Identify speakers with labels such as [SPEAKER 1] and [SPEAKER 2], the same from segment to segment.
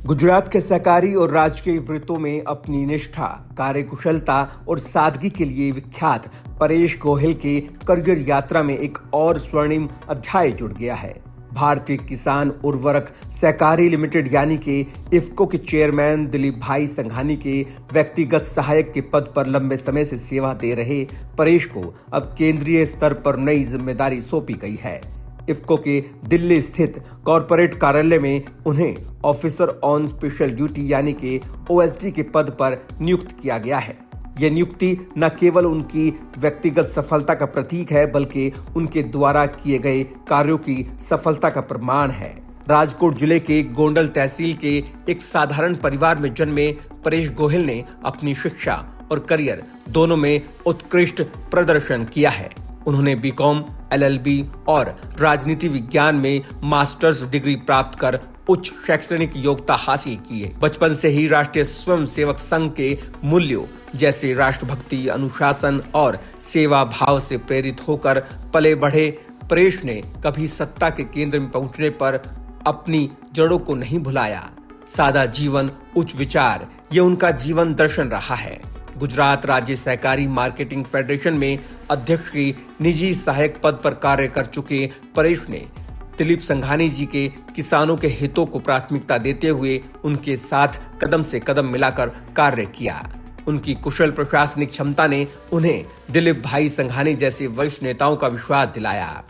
[SPEAKER 1] गुजरात के सहकारी और राजकीय वृत्तों में अपनी निष्ठा, कार्यकुशलता और सादगी के लिए विख्यात परेश गोहिल के करियर यात्रा में एक और स्वर्णिम अध्याय जुड़ गया है। भारतीय किसान उर्वरक सहकारी लिमिटेड यानी कि इफ्को के चेयरमैन दिलीप भाई संघानी के व्यक्तिगत सहायक के पद पर लंबे समय से सेवा दे रहे परेश को अब केंद्रीय स्तर पर नई जिम्मेदारी सौंपी गई है। इफ्को के दिल्ली स्थित कॉरपोरेट कार्यालय में उन्हें ऑफिसर ऑन स्पेशल ड्यूटी यानी कि ओएसडी के पद पर नियुक्त किया गया है। यह नियुक्ति न केवल उनकी व्यक्तिगत सफलता का प्रतीक है बल्कि उनके द्वारा किए गए कार्यों की सफलता का प्रमाण है। राजकोट जिले के गोंडल तहसील के एक साधारण परिवार में जन्मे परेश गोहिल ने अपनी शिक्षा और करियर दोनों में उत्कृष्ट प्रदर्शन किया है। उन्होंने बीकॉम, एलएलबी और राजनीति विज्ञान में मास्टर्स डिग्री प्राप्त कर उच्च शैक्षणिक योग्यता हासिल की है। बचपन से ही राष्ट्रीय स्वयंसेवक संघ के मूल्यों जैसे राष्ट्रभक्ति, अनुशासन और सेवा भाव से प्रेरित होकर पले बढ़े परेश ने कभी सत्ता के केंद्र में पहुंचने पर अपनी जड़ों को नहीं भुलाया। सादा जीवन, उच्च विचार, ये उनका जीवन दर्शन रहा है। गुजरात राज्य सहकारी मार्केटिंग फेडरेशन में अध्यक्ष की निजी सहायक पद पर कार्य कर चुके परेश ने दिलीप संघानी जी के किसानों के हितों को प्राथमिकता देते हुए उनके साथ कदम से कदम मिलाकर कार्य किया। उनकी कुशल प्रशासनिक क्षमता ने उन्हें दिलीप भाई संघानी जैसे वरिष्ठ नेताओं का विश्वास दिलाया।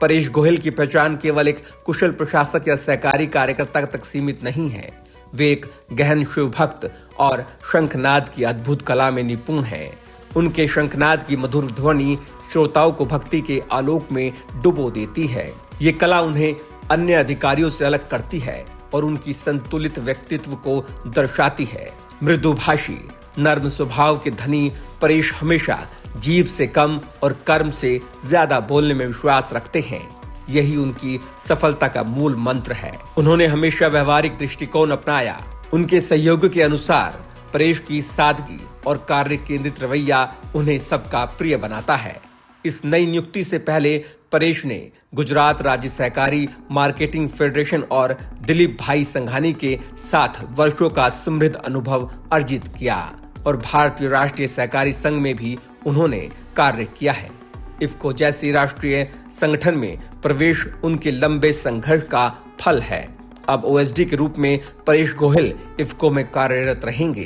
[SPEAKER 1] परेश गोहिल की पहचान केवल एक कुशल प्रशासक या सहकारी कार्यकर्ता तक सीमित नहीं है। वे एक गहन शिव भक्त और शंखनाद की अद्भुत कला में निपुण हैं। उनके शंखनाद की मधुर ध्वनि श्रोताओं को भक्ति के आलोक में डुबो देती है। ये कला उन्हें अन्य अधिकारियों से अलग करती है और उनकी संतुलित व्यक्तित्व को दर्शाती है। मृदुभाषी, नर्म स्वभाव के धनी परेश हमेशा जीभ से कम और कर्म से ज्यादा बोलने में विश्वास रखते हैं। यही उनकी सफलता का मूल मंत्र है। उन्होंने हमेशा व्यवहारिक दृष्टिकोण अपनाया। उनके सहयोगियों के अनुसार परेश की सादगी और कार्य केंद्रित रवैया उन्हें सबका प्रिय बनाता है। इस नई नियुक्ति से पहले परेश ने गुजरात राज्य सहकारी मार्केटिंग फेडरेशन और दिलीप भाई संघानी के साथ वर्षों का समृद्ध अनुभव अर्जित किया और भारतीय राष्ट्रीय सहकारी संघ में भी उन्होंने कार्य किया है। इफ्को जैसी राष्ट्रीय संगठन में प्रवेश उनके लंबे संघर्ष का फल है। अब ओएसडी के रूप में परेश गोहिल इफ्को में कार्यरत रहेंगे।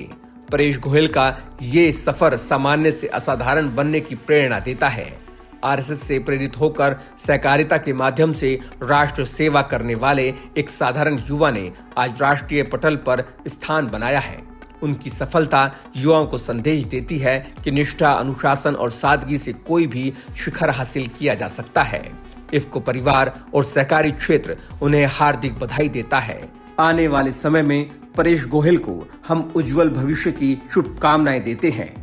[SPEAKER 1] परेश गोहिल का ये सफर सामान्य से असाधारण बनने की प्रेरणा देता है। आरएसएस से प्रेरित होकर सहकारिता के माध्यम से राष्ट्र सेवा करने वाले एक साधारण युवा ने आज राष्ट्रीय पटल पर स्थान बनाया है। उनकी सफलता युवाओं को संदेश देती है कि निष्ठा, अनुशासन और सादगी से कोई भी शिखर हासिल किया जा सकता है। इफ्को परिवार और सहकारी क्षेत्र उन्हें हार्दिक बधाई देता है। आने वाले समय में परेश गोहिल को हम उज्जवल भविष्य की शुभकामनाएं देते हैं।